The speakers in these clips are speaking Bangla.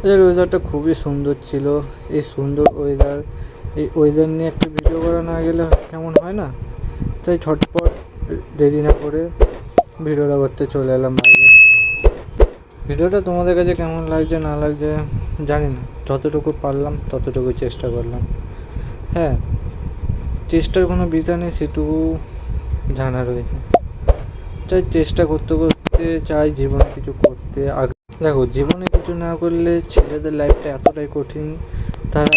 এদের ওয়েদারটা খুবই সুন্দর ছিল। এই সুন্দর ওয়েদার, এই ওয়েদার নিয়ে একটা ভিডিও করা না গেলে কেমন হয় না? তাই ঝটপট দেরি না করে ভিডিওটা করতে চলে এলাম বাইরে। ভিডিওটা তোমাদের কাছে কেমন লাগছে না লাগছে জানি না, যতটুকু পারলাম ততটুকু চেষ্টা করলাম। হ্যাঁ, চেষ্টার কোনো বিধা নেই সেটুকু জানা রয়েছে। চাই চেষ্টা করতে করতে চাই জীবনে কিছু করতে। দেখো, জীবনে কিছু না করলে ছেলেদের লাইফটা এতটাই কঠিন। তারা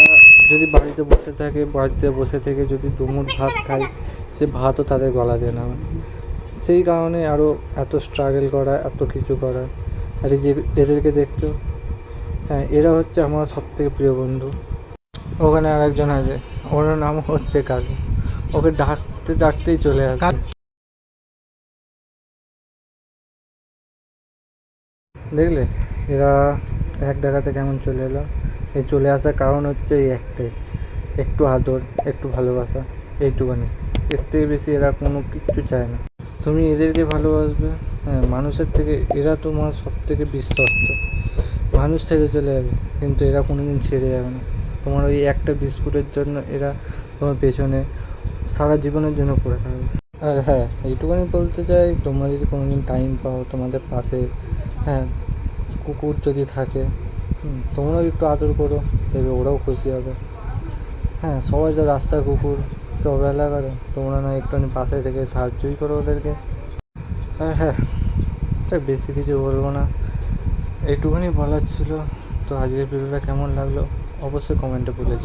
যদি বাড়িতে বসে থাকে, বাড়িতে বসে থেকে যদি দুমুঠ ভাত খায়, সে ভাতও তাদের গলাতে নামে। সেই কারণে আরও এত স্ট্রাগল করা, এত কিছু করা। আর এই যে এদেরকে দেখছো, হ্যাঁ, এরা হচ্ছে আমার সবথেকে প্রিয় বন্ধু। ওখানে আরেকজন আছে, ওর নাম হচ্ছে কালু। ওকে ডাকতে ডাকতেই চলে আসে। দেখলে এরা এক জায়গাতে কেমন চলে এলো? এই চলে আসার কারণ হচ্ছে এই একটাই, একটু আদর, একটু ভালোবাসা, এইটুখানি। এর থেকে বেশি এরা কোনো কিচ্ছু চায় না। তুমি এদেরকে ভালোবাসবে, হ্যাঁ, মানুষের থেকে এরা তোমার সব থেকে বিশ্বস্ত। মানুষ ছেড়ে চলে যাবে কিন্তু এরা কোনো দিন ছেড়ে যাবে না। তোমার ওই একটা বিস্কুটের জন্য এরা তোমার পেছনে সারা জীবনের জন্য পড়ে থাকবে। আর হ্যাঁ, এইটুখানি বলতে চাই, তোমরা যদি কোনো দিন টাইম পাও তোমাদের পাশে, হ্যাঁ, কুকুর যদি থাকে, তোমরাও একটু আদর করো, দেখবে ওরাও খুশি হবে। হ্যাঁ, সবাই তো রাস্তার কুকুর কেউ অবহেলা করে, তোমরা না একটুখানি পাশে থেকে সাহায্যই করো ওদেরকে। আর হ্যাঁ, বেশি কিছু বলবো না, এইটুকুনি বলার ছিল। তো আজকের ভিডিওটা কেমন লাগলো অবশ্যই কমেন্টে বলে যাও।